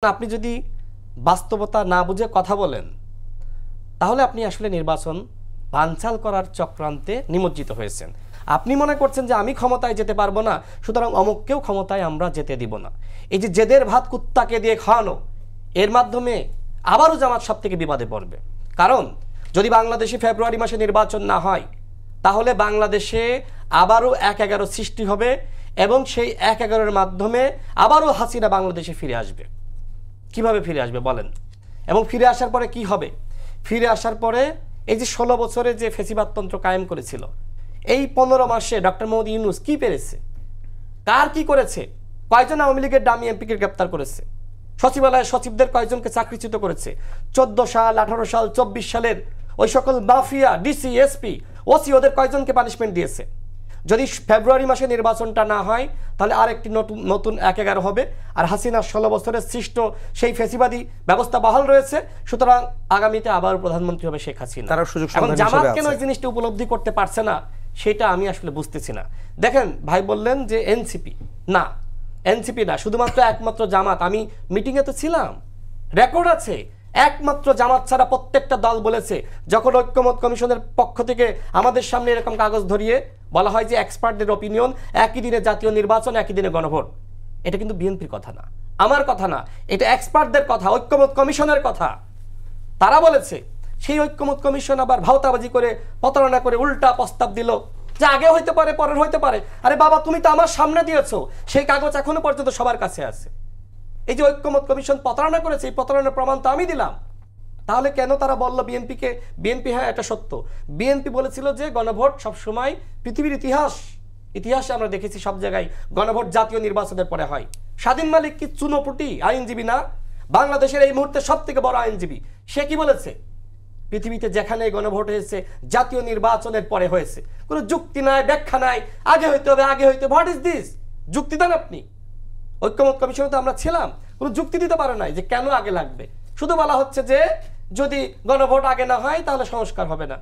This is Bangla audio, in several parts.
আপনি যদি বাস্তবতা না বুঝে কথা বলেন তাহলে আপনি আসলে নির্বাচন বানচাল করার চক্রান্তে নিমজ্জিত হয়েছেন। আপনি মনে করছেন যে আমি ক্ষমতায় যেতে পারবো না, সুতরাং অমুককেও ক্ষমতায় আমরা যেতে দিব না। এই যে জেদের ভাত কুত্তাকে দিয়ে খাওয়ানো, এর মাধ্যমে আবারও জামাত সব থেকে বিবাদে পড়বে। কারণ যদি বাংলাদেশে ফেব্রুয়ারি মাসে নির্বাচন না হয় তাহলে বাংলাদেশে আবারও ১/১১ সৃষ্টি হবে এবং সেই ১/১১-এর মাধ্যমে আবারও হাসিনা বাংলাদেশে ফিরে আসবে। কিভাবে ফিরে আসবে বলেন? এবং ফিরে আসার পরে কি হবে? ফিরে আসার পরে এই যে ১৬ বছরে যে ফেসিবাদতন্ত্র কায়েম করেছিল, এই ১৫ মাসে ডক্টর মোহাম্মদ ইউনূস কি পেরেছে? কার কি করেছে? কয়জন আওয়ামী লীগের ডামি এমপিকে গ্রেপ্তার করেছে? সচিবালয়ের সচিবদের কয়জনকে চাকরিচ্যুত করেছে? ১৪ সাল, ১৮ সাল, ২৪ সালের ওই সকল মাফিয়া, ডিসি, এসপি, ওসি ওদের কয়জনকে পানিশমেন্ট দিয়েছে? যদি ফেব্রুয়ারি মাসে নির্বাচনটা না হয় তাহলে আরেকটি নতুন ১/১১ হবে। আর হাসিনার ১৬ বছরের সৃষ্ট সেই ফেসিবাদী ব্যবস্থা বহাল রয়েছে, সুতরাং আগামীতে আবার প্রধানমন্ত্রী হবে শেখ হাসিনা। এবং জামাত কেন এই জিনিসটা উপলব্ধি করতে পারছে না সেটা আমি আসলে বুঝতেছি না। দেখেন, ভাই বললেন যে এনসিপি না, এনসিপি না, শুধুমাত্র একমাত্র জামাত। আমি মিটিংয়ে তো ছিলাম, রেকর্ড আছে। একমাত্র জামাত ছাড়া প্রত্যেকটা দল বলেছে, যখন ঐক্যমত কমিশনের পক্ষ থেকে আমাদের সামনে এরকম কাগজ ধরিয়ে বলা হয় যে এক্সপার্টদের অপিনিয়ন, একই দিনে জাতীয় নির্বাচন, একই দিনে গণভোট, এটা কিন্তু বিএনপির কথা না, আমার কথা না, এটা এক্সপার্টদের কথা, ঐক্যমত কমিশনের কথা। তারা বলেছে। সেই ঐক্যমত কমিশন আবার ভাওতাবাজি করে, প্রতারণা করে উল্টা প্রস্তাব দিল যে আগে হইতে পারে, পরের হইতে পারে। আরে বাবা, তুমি তো আমার সামনে দিয়েছো, সেই কাগজ এখনো পর্যন্ত সবার কাছে আছে। এই যে ঐক্যমত কমিশন প্রতারণা করেছে, এই প্রতারণার প্রমাণ তো আমি দিলাম। তাহলে কেন তারা বলল বিএনপিকে? বিএনপি, হ্যাঁ এটা সত্য, বিএনপি বলেছিল যে গণভোট সবসময় পৃথিবীর ইতিহাসে আমরা দেখেছি সব জায়গায় গণভোট জাতীয় নির্বাচনের পরে হয়। স্বাধীন মালিক কি চুনোপুটি আইনজীবী না? বাংলাদেশের এই মুহূর্তে সব থেকে বড় আইনজীবী, সে কি বলেছে? পৃথিবীতে যেখানে গণভোট হয়েছে জাতীয় নির্বাচনের পরে হয়েছে। কোনো যুক্তি নাই, ব্যাখ্যা নাই, আগে হইতে হবে, আগে হইতে। What is this? যুক্তি দেন আপনি। ঐক্যমত কমিশনে তো আমরা ছিলাম, কোনো যুক্তি দিতে পারে নাই যে কেন আগে লাগবে। শুধু বলা হচ্ছে যে যদি গণভোট আগে না হয় তাহলে সংস্কার হবে না।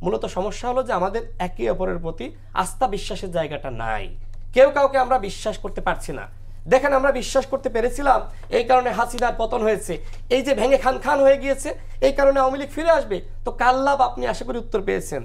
মূলত সমস্যা হলো যে আমাদের একে অপরের প্রতি আস্থা বিশ্বাসের জায়গাটা নাই। কেউ কাউকে আমরা বিশ্বাস করতে পারছি না। দেখেন, আমরা বিশ্বাস করতে পেরেছিলাম, এই কারণে হাসিনার পতন হয়েছে। এই যে ভেঙে খান খান হয়ে গিয়েছে, এই কারণে আওয়ামী লীগ ফিরে আসবে। তো কাল লাভ? আপনি আশা করি উত্তর পেয়েছেন।